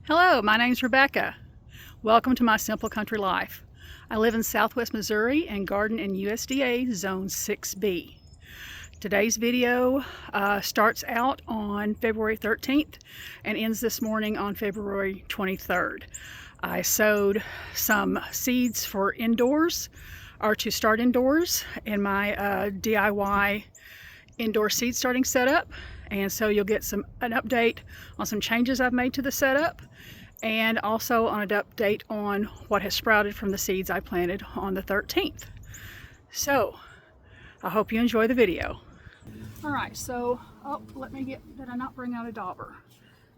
Hello, my name's Rebecca. Welcome to my simple country life. I live in Southwest Missouri and garden in USDA Zone 6B. Today's video starts out on February 13th and ends this morning on February 23rd. I sowed some seeds for indoors, or to start indoors, in my DIY indoor seed starting setup. And so you'll get an update on some changes I've made to the setup, and also on an update on what has sprouted from the seeds I planted on the 13th. So I hope you enjoy the video. All right, so did I not bring out a dauber?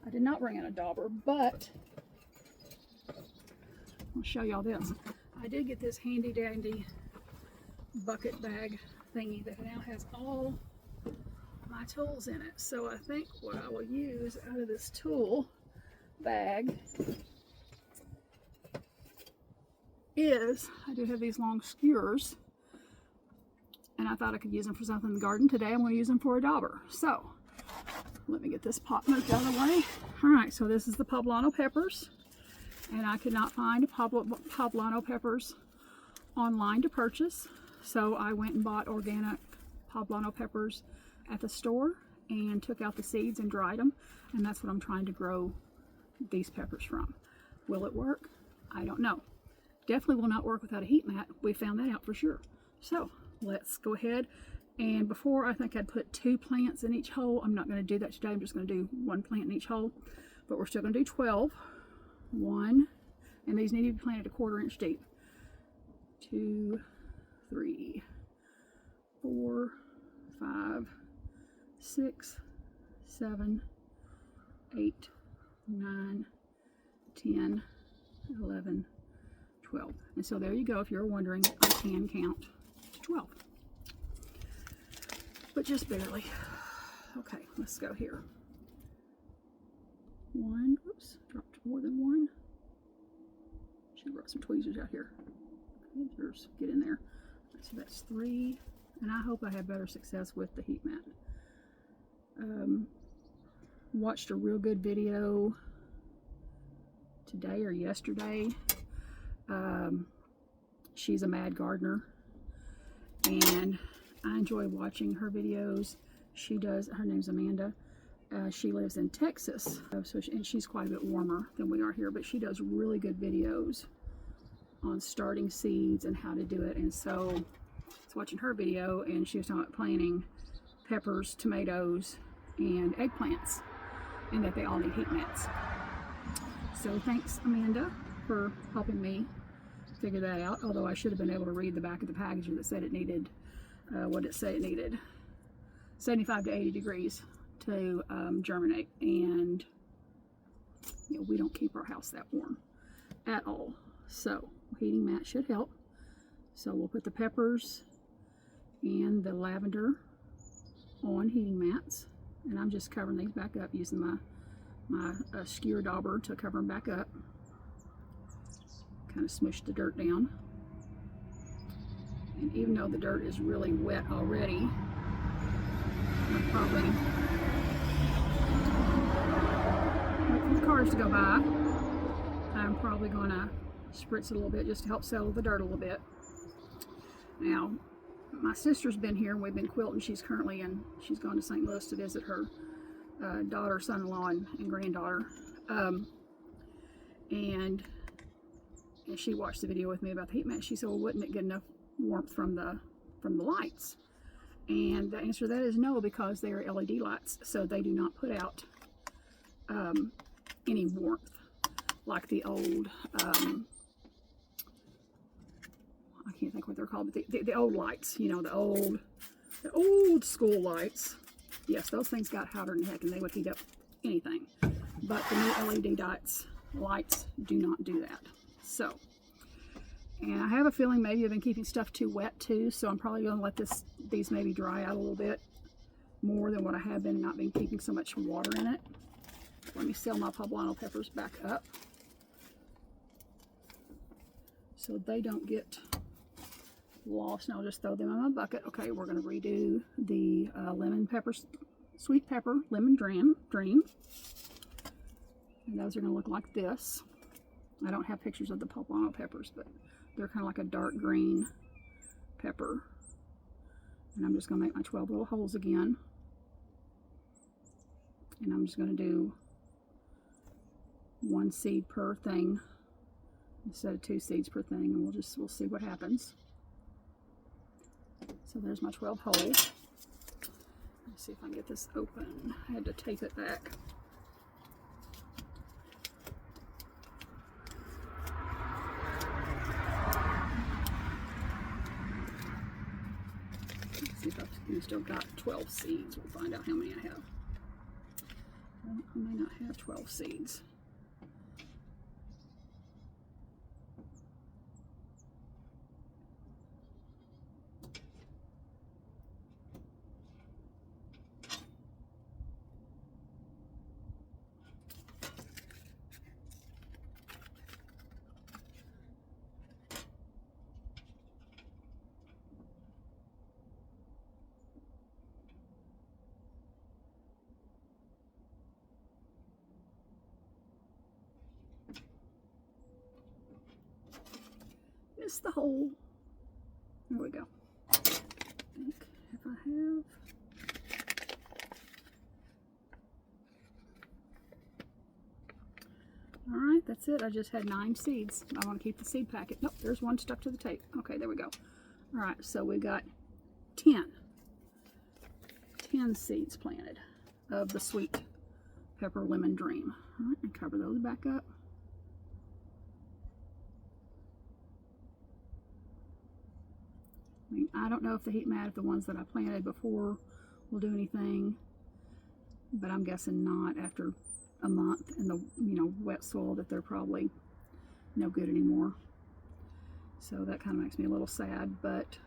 I did not bring out a dauber, but I'll show y'all this. I did get this handy dandy bucket bag thingy that now has all my tools in it. So I think what I will use out of this tool bag is, I do have these long skewers, and I thought I could use them for something in the garden. Today I'm going to use them for a dauber. So let me get this pot moved out of the way. Alright, so this is the poblano peppers, and I could not find poblano peppers online to purchase, so I went and bought organic poblano peppers at the store and took out the seeds and dried them, and that's what I'm trying to grow these peppers from. Will it work? I don't know. Definitely will not work without a heat mat. We found that out for sure. So let's go ahead, and before I think I'd put 2 plants in each hole. I'm not going to do that today. I'm just going to do 1 plant in each hole, but we're still going to do 12. 1, and these need to be planted 1/4 inch deep. 2, 3, 4, 5, 6, 7, 8, 9, 10, 11, 12. And so there you go. If you're wondering, I can count to 12, but just barely. Okay, let's go here. 1, oops, dropped more than 1. Should have brought some tweezers out here. Tweezers, get in there. So that's 3, and I hope I have better success with the heat mat. Watched a real good video today or yesterday. She's a mad gardener, and I enjoy watching her videos. Her name's Amanda. She lives in Texas, and she's quite a bit warmer than we are here, but she does really good videos on starting seeds and how to do it. And so I was watching her video, and she was talking about planting peppers, tomatoes, and eggplants, and that they all need heat mats. So thanks, Amanda, for helping me figure that out, although I should have been able to read the back of the packaging that said it needed, what did it say? It needed 75 to 80 degrees to germinate, and you know, we don't keep our house that warm at all. So heating mat should help. So we'll put the peppers and the lavender on heating mats, and I'm just covering these back up using my skewer dauber to cover them back up. Kind of smush the dirt down, and even though the dirt is really wet already, I'm probably wait for the cars to go by. I'm probably going to spritz it a little bit just to help settle the dirt a little bit. Now, my sister's been here and we've been quilting. She's gone to St. Louis to visit her daughter, son-in-law, and granddaughter. And she watched the video with me about the heat mat. She said, well, wouldn't it get enough warmth from the lights? And the answer to that is no, because they are LED lights, so they do not put out any warmth like the old, I can't think what they're called, but the old lights, you know, the old school lights. Yes, those things got hotter than heck, and they would heat up anything. But the new LED lights do not do that. So, and I have a feeling maybe I've been keeping stuff too wet too, so I'm probably going to let these maybe dry out a little bit more than what I have been, not been keeping so much water in it. Let me seal my poblano peppers back up so they don't get lost, and I'll just throw them in my bucket. Okay, we're going to redo the lemon pepper, sweet pepper lemon dream. And those are going to look like this. I don't have pictures of the poblano peppers, but they're kind of like a dark green pepper. And I'm just going to make my 12 little holes again. And I'm just going to do 1 seed per thing instead of 2 seeds per thing, and we'll see what happens. So there's my 12 holes. Let's see if I can get this open. I had to tape it back. Let's see if I've still got 12 seeds. We'll find out how many I have. Well, I may not have 12 seeds. Missed the hole. There we go. I think if I have. Alright, that's it. I just had 9 seeds. I want to keep the seed packet. Nope, there's one stuck to the tape. Okay, there we go. Alright, so we got 10 seeds planted of the sweet pepper lemon dream. Alright, and cover those back up. I mean, I don't know if the heat mat, if the ones that I planted before will do anything, but I'm guessing not after a month in the wet soil, that they're probably no good anymore. So that kind of makes me a little sad, but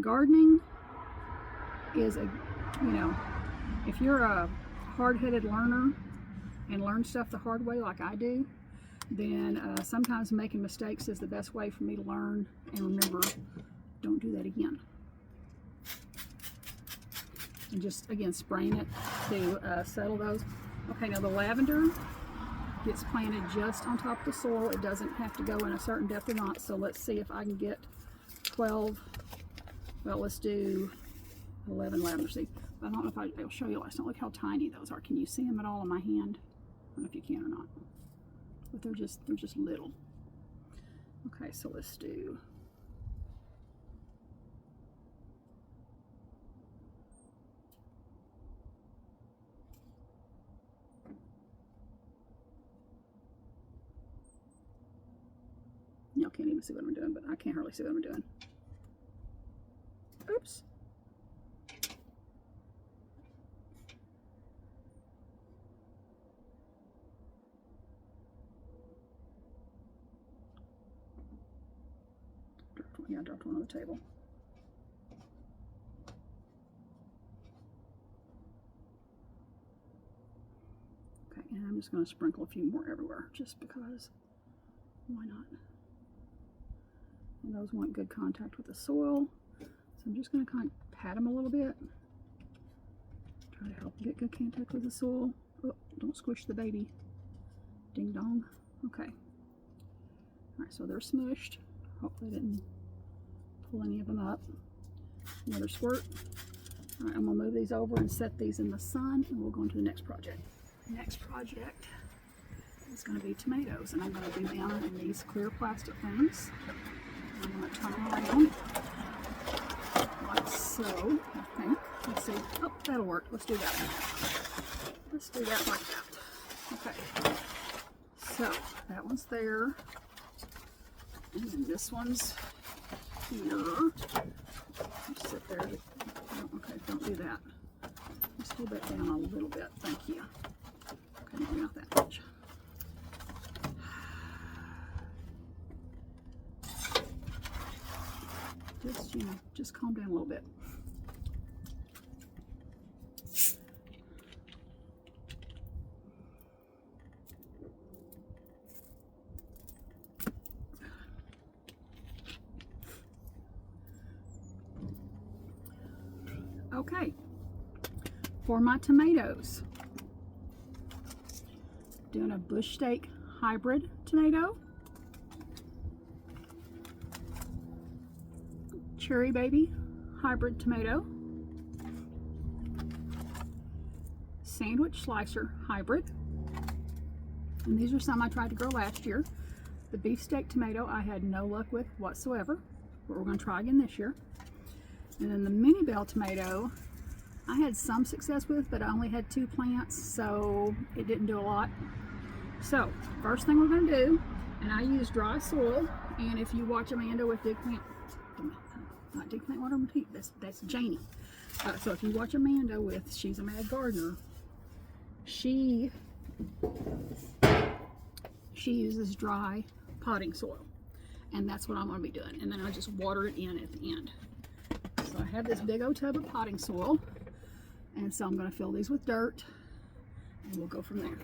gardening is if you're a hard-headed learner and learn stuff the hard way like I do, then sometimes making mistakes is the best way for me to learn. And remember, don't do that again. And just, again, spraying it to settle those. Okay, now the lavender gets planted just on top of the soil. It doesn't have to go in a certain depth or not. So let's see if I can get 12. Well, let's do 11 lavender seeds. I don't know if I'll show you last time. Look how tiny those are. Can you see them at all in my hand? I don't know if you can or not. But they're just little. Okay, so let's do y'all can't even see what I'm doing, but I can't hardly see what I'm doing. Oops. Yeah, I dropped one on the table. Okay, and I'm just going to sprinkle a few more everywhere, just because. Why not? And those want good contact with the soil, so I'm just going to kind of pat them a little bit. Try to help them get good contact with the soil. Oh, don't squish the baby. Ding dong. Okay. Alright, so they're smushed. Hopefully I didn't pull any of them up. Another squirt. Alright, I'm going to move these over and set these in the sun, and we'll go into the next project. The next project is going to be tomatoes, and I'm going to do them in these clear plastic things. I'm going to turn them around like so, I think. Let's see. Oh, that'll work. Let's do that. Let's do that like that. Okay. So, that one's there. And then this one's here. Just sit there. Oh, okay, don't do that. Just hold that down a little bit. Thank you. Okay, maybe not that much. Just calm down a little bit. Okay, for my tomatoes, Doing a bush steak hybrid tomato. Cherry Baby hybrid tomato. Sandwich slicer hybrid. And these are some I tried to grow last year. The beefsteak tomato I had no luck with whatsoever, but we're going to try again this year. And then the mini bell tomato I had some success with, but I only had 2 plants, so it didn't do a lot. So first thing we're going to do, and I use dry soil, and if you watch Amanda with Dig Plant, not Dig Plant Water Repeat, that's Janie. So if you watch Amanda with She's a Mad Gardener, she uses dry potting soil, and that's what I'm going to be doing. And then I just water it in at the end. So I have this big old tub of potting soil, and so I'm going to fill these with dirt, and we'll go from there.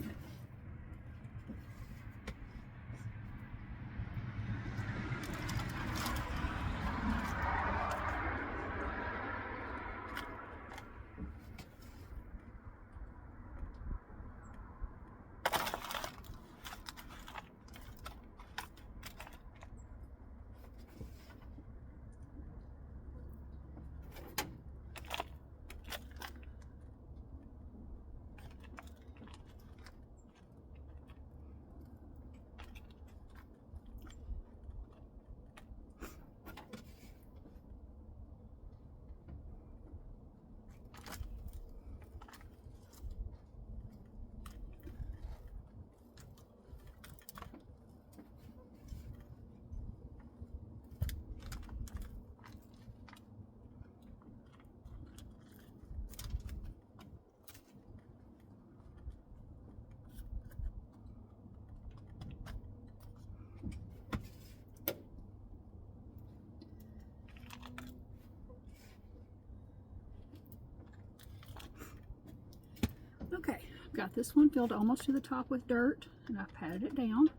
Okay, I've got this one filled almost to the top with dirt, and I've patted it down.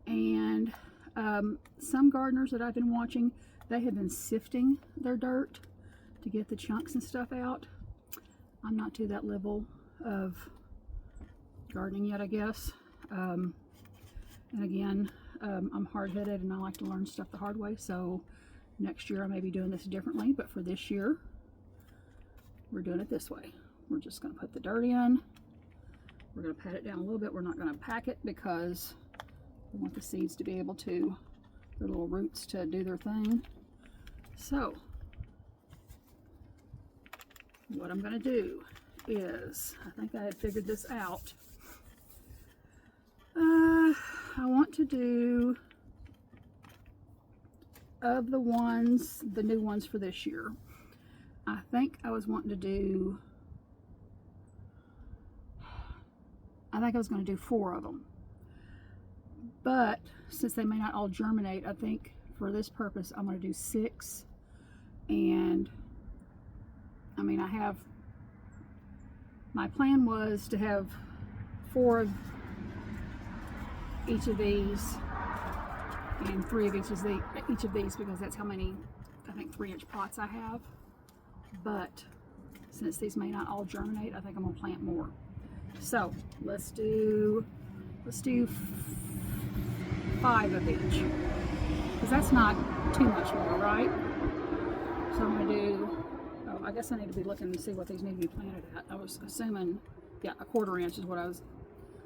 And some gardeners that I've been watching, they have been sifting their dirt to get the chunks and stuff out. I'm not to that level of gardening yet, I guess. And again, I'm hard-headed and I like to learn stuff the hard way, so next year I may be doing this differently, but for this year, we're doing it this way. We're just going to put the dirt in. We're going to pat it down a little bit. We're not going to pack it because we want the seeds to be able to, their little roots to do their thing. So, what I'm going to do is, I think I had figured this out. I want to do, of the ones, the new ones for this year, I think I was wanting to do, I think I was going to do 4 of them. But since they may not all germinate, I think for this purpose I'm going to do 6. And I mean, I have, my plan was to have 4 of each of these and 3 of each of these because that's how many, I think, 3-inch pots I have. But since these may not all germinate, I think I'm going to plant more. So let's do 5 of each, because that's not too much more, right? So I'm going to do, oh, I guess I need to be looking to see what these need to be planted at. I was assuming, yeah, 1/4 inch is what I was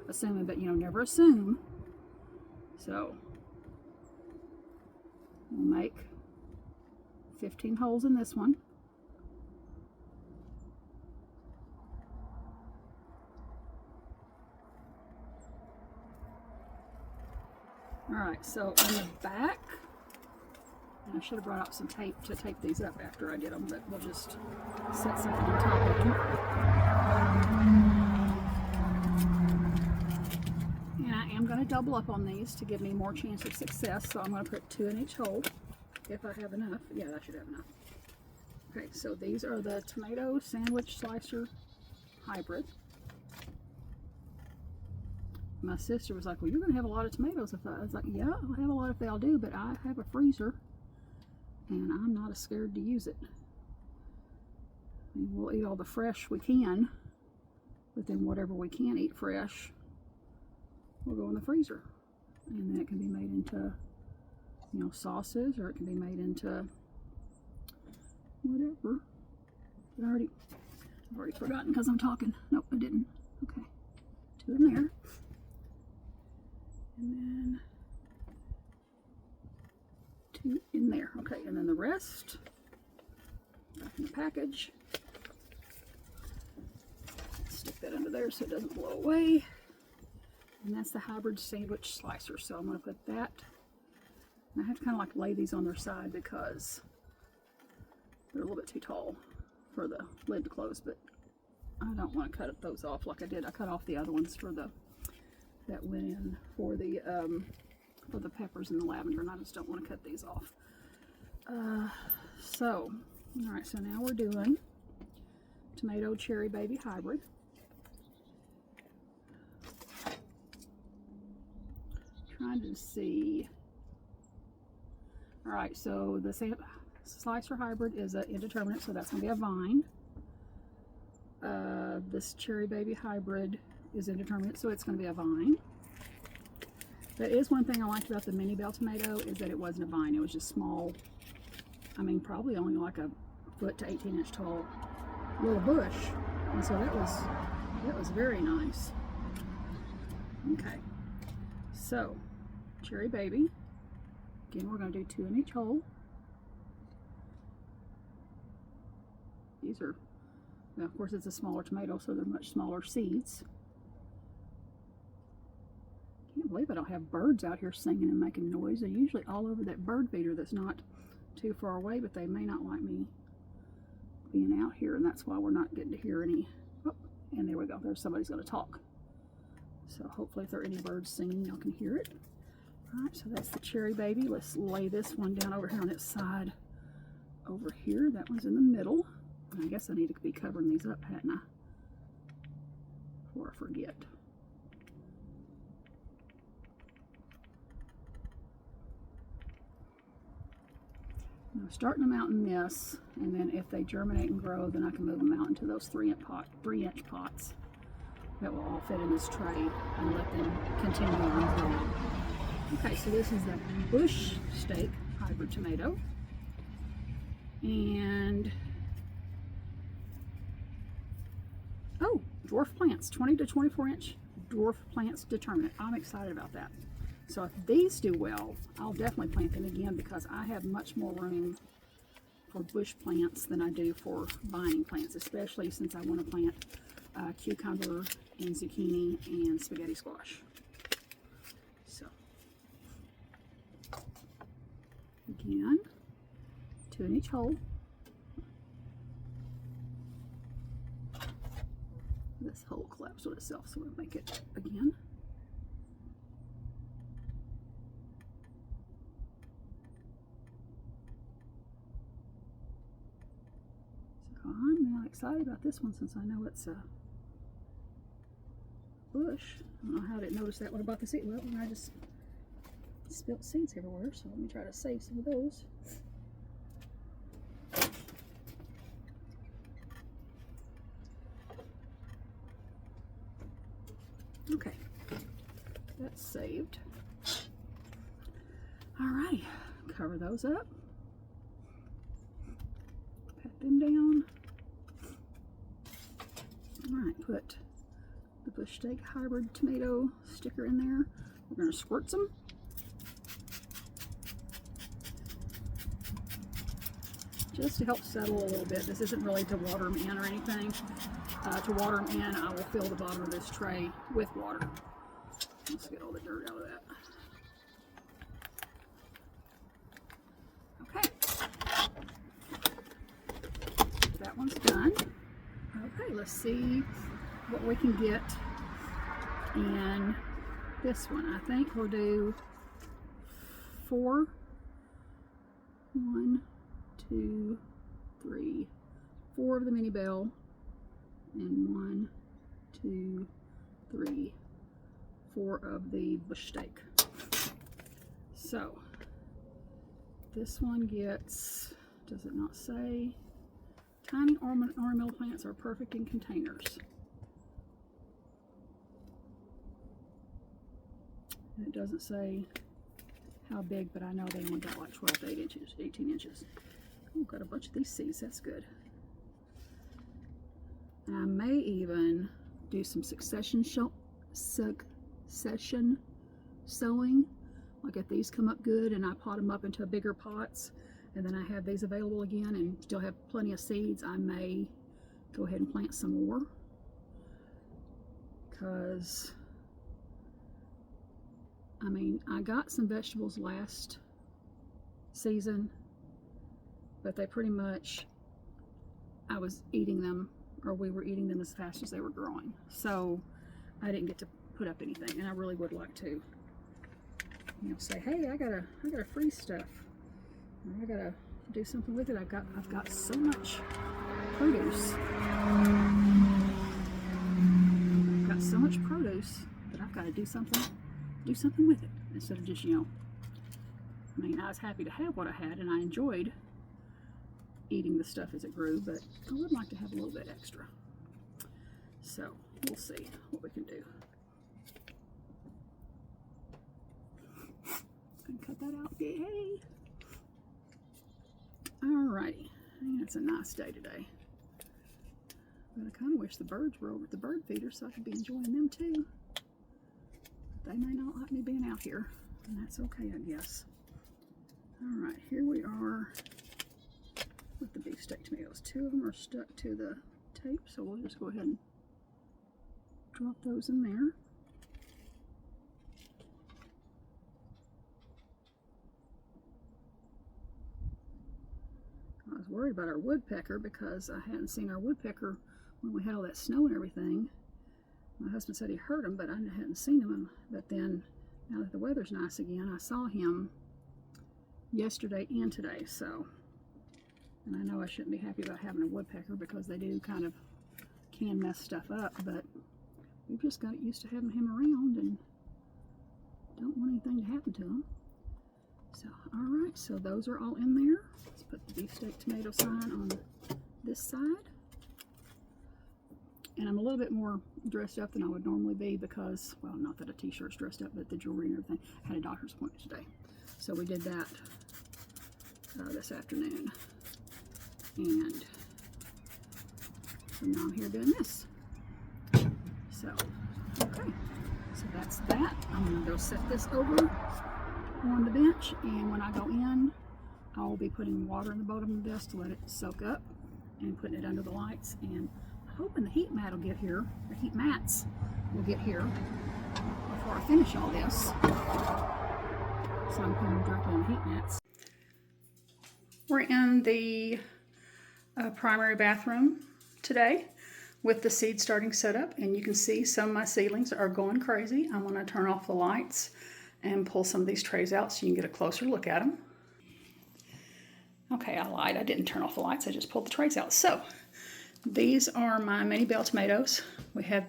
assuming, but you know, never assume. So we'll make 15 holes in this one. Alright, so on the back, and I should have brought out some tape to tape these up after I did them, but we'll just set something on top of them. And I am going to double up on these to give me more chance of success, so I'm going to put 2 in each hole, if I have enough. Yeah, I should have enough. Okay, so these are the tomato sandwich slicer hybrid. My sister was like, well, you're going to have a lot of tomatoes. I was like, yeah, I'll have a lot if they all do, but I have a freezer, and I'm not scared to use it. I mean, we'll eat all the fresh we can, but then whatever we can't eat fresh, will go in the freezer. And then it can be made into, you know, sauces, or it can be made into whatever. I've already forgotten because I'm talking. Nope, I didn't. Okay, 2 in there. And then 2 in there. Okay, and then the rest back in the package. Stick that under there so it doesn't blow away. And that's the hybrid sandwich slicer. So I'm going to put that. And I have to kind of like lay these on their side because they're a little bit too tall for the lid to close, but I don't want to cut those off like I did. I cut off the other ones for the that went in for the peppers and the lavender, and I just don't want to cut these off. All right, so now we're doing tomato cherry baby hybrid. Trying to see. All right, so the slicer hybrid is an indeterminate, so that's going to be a vine. This cherry baby hybrid is indeterminate, so it's going to be a vine. That is one thing I liked about the mini bell tomato, is that it wasn't a vine. It was just small. I mean, probably only like a foot to 18-inch tall little bush, and so that was very nice. Okay, so cherry baby. Again, we're going to do 2 in each hole. These are, well, of course, it's a smaller tomato, so they're much smaller seeds. Can't believe I don't have birds out here singing and making noise. They're usually all over that bird feeder that's not too far away, but they may not like me being out here, and that's why we're not getting to hear any. Oh, and there we go. There's somebody's going to talk. So hopefully if there are any birds singing, y'all can hear it. All right, so that's the cherry baby. Let's lay this one down over here on its side over here. That one's in the middle. I guess I need to be covering these up, hadn't I? Before I forget. I'm starting them out in this, and then if they germinate and grow, then I can move them out into those 3-inch pots that will all fit in this tray and let them continue on growing. Okay, so this is the bush steak hybrid tomato, and oh, dwarf plants, 20 to 24-inch dwarf plants determinate. I'm excited about that. So if these do well, I'll definitely plant them again, because I have much more room for bush plants than I do for vining plants, especially since I want to plant cucumber and zucchini and spaghetti squash. So again, 2 in each hole. This hole collapsed on itself, so we'll make it again. So I'm now excited about this one, since I know it's a bush. I don't know how I didn't notice that when I bought the seed. Well, I just spilt seeds everywhere, so let me try to save some of those. Okay, that's saved. Alrighty, cover those up. Pat them down. Alright, put the bush steak hybrid tomato sticker in there. We're going to squirt some. Just to help settle a little bit. This isn't really to water them in or anything. To water them in, I will fill the bottom of this tray with water. Let's get all the dirt out of that. Okay. That one's done. Okay, let's see what we can get in this one. I think we'll do 4. 1, 2, 3, 4 of the mini bell, and 1, 2, 3, 4 of the bush steak. So this one gets, does it not say? Tiny ornamental plants are perfect in containers. And it doesn't say how big, but I know they only got like 12 to 8 inches, 18 inches. Oh, got a bunch of these seeds, that's good. And I may even do some succession sowing. Like if these come up good and I pot them up into bigger pots, and then I have these available again and still have plenty of seeds, I may go ahead and plant some more. Because, I mean, I got some vegetables last season, but they pretty much, I was eating them, or we were eating them as fast as they were growing. So I didn't get to put up anything, and I really would like to, you know, say, hey, I gotta freeze stuff. I gotta do something with it. I've got so much produce. I've got so much produce that I've got to do something with it instead of just, you know. I mean, I was happy to have what I had, and I enjoyed eating the stuff as it grew, but I would like to have a little bit extra. So we'll see what we can do. And cut that out. Yay! Alrighty, I think it's a nice day today. But I kind of wish the birds were over at the bird feeder so I could be enjoying them too. They may not like me being out here, and that's okay, I guess. Alright, here we are with the beefsteak tomatoes. 2 of them are stuck to the tape, so we'll just go ahead and drop those in there. I was worried about our woodpecker because I hadn't seen our woodpecker when we had all that snow and everything. My husband said he heard him, but I hadn't seen him. But then, now that the weather's nice again, I saw him yesterday and today. So, and I know I shouldn't be happy about having a woodpecker because they do kind of can mess stuff up, but we've just got used to having him around and don't want anything to happen to him. So, alright, so those are all in there. Let's put the beefsteak tomato sign on this side. And I'm a little bit more dressed up than I would normally be because, well, not that a t-shirt's dressed up, but the jewelry and everything. I had a doctor's appointment today. So we did that this afternoon. And so now I'm here doing this. So, okay. So that's that. I'm going to go set this over on the bench, and when I go in, I'll be putting water in the bottom of this to let it soak up and putting it under the lights, and hoping the heat mat will get here, the heat mats will get here before I finish all this. So I'm putting them directly on the heat mats. We're in the primary bathroom today with the seed starting set up, and you can see some of my seedlings are going crazy. I'm going to turn off the lights and pull some of these trays out so you can get a closer look at them. Okay, I lied. I didn't turn off the lights. I just pulled the trays out. So these are my mini bell tomatoes. We have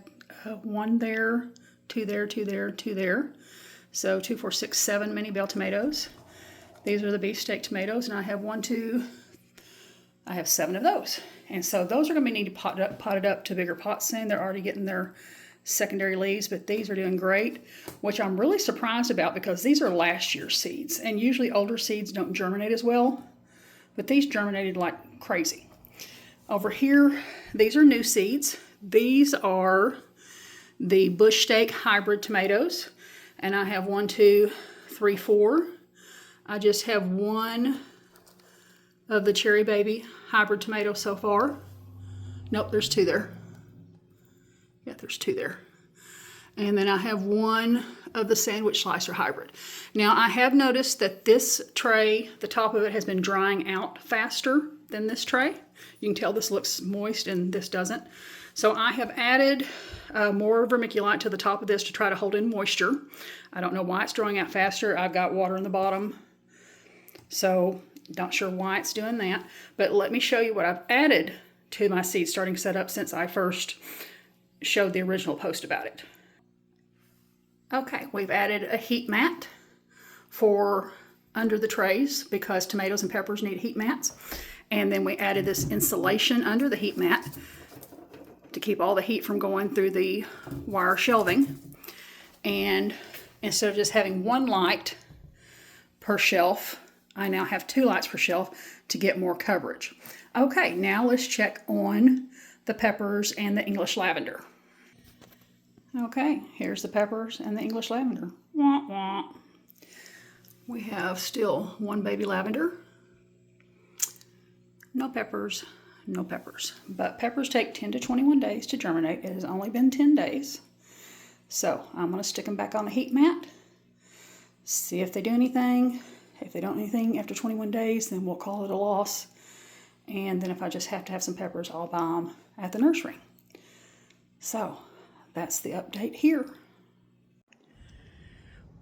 1 there, 2 there, 2 there, 2 there. So 2, 4, 6, 7 mini bell tomatoes. These are the beefsteak tomatoes, and I have 1, 2, I have 7 of those. And so those are going to need potted up to bigger pots soon. They're already getting their secondary leaves, but these are doing great, which I'm really surprised about because these are last year's seeds, and usually older seeds don't germinate as well, but these germinated like crazy. Over here, these are new seeds. These are the bush steak hybrid tomatoes, and I have 1, 2, 3, 4. I just have 1 of the cherry baby hybrid tomato so far. Nope, there's 2 there. Yeah, there's 2 there. And then I have 1 of the sandwich slicer hybrid. Now I have noticed that this tray, the top of it has been drying out faster than this tray. You can tell this looks moist and this doesn't. So I have added more vermiculite to the top of this to try to hold in moisture. I don't know why it's drying out faster. I've got water in the bottom, so not sure why it's doing that. But let me show you what I've added to my seed starting setup since I first showed the original post about it. Okay, we've added a heat mat for under the trays because tomatoes and peppers need heat mats. And then we added this insulation under the heat mat to keep all the heat from going through the wire shelving. And Instead of just having one light per shelf, I now have 2 lights per shelf to get more coverage. Okay, now let's check on the peppers and the English lavender. Okay, here's the peppers and the English lavender. Wah, wah. We have still 1 baby lavender. No peppers, no peppers. But peppers take 10 to 21 days to germinate. It has only been 10 days. So I'm going to stick them back on the heat mat, see if they do anything. If they don't do anything after 21 days, then we'll call it a loss. And then if I just have to have some peppers, I'll buy them at the nursery. So that's the update here.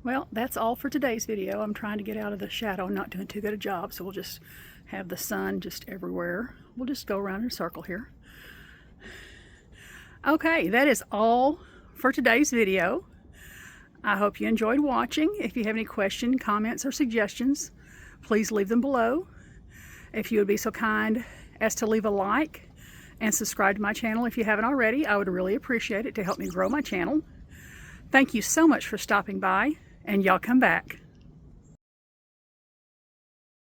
Well, that's all for today's video. I'm trying to get out of the shadow. I'm not doing too good a job, so we'll just have the sun just everywhere. We'll just go around in a circle here. Okay, that is all for today's video. I hope you enjoyed watching. If you have any questions, comments, or suggestions, please leave them below. If you would be so kind as to leave a like and subscribe to my channel if you haven't already, I would really appreciate it to help me grow my channel. Thank you so much for stopping by, and y'all come back.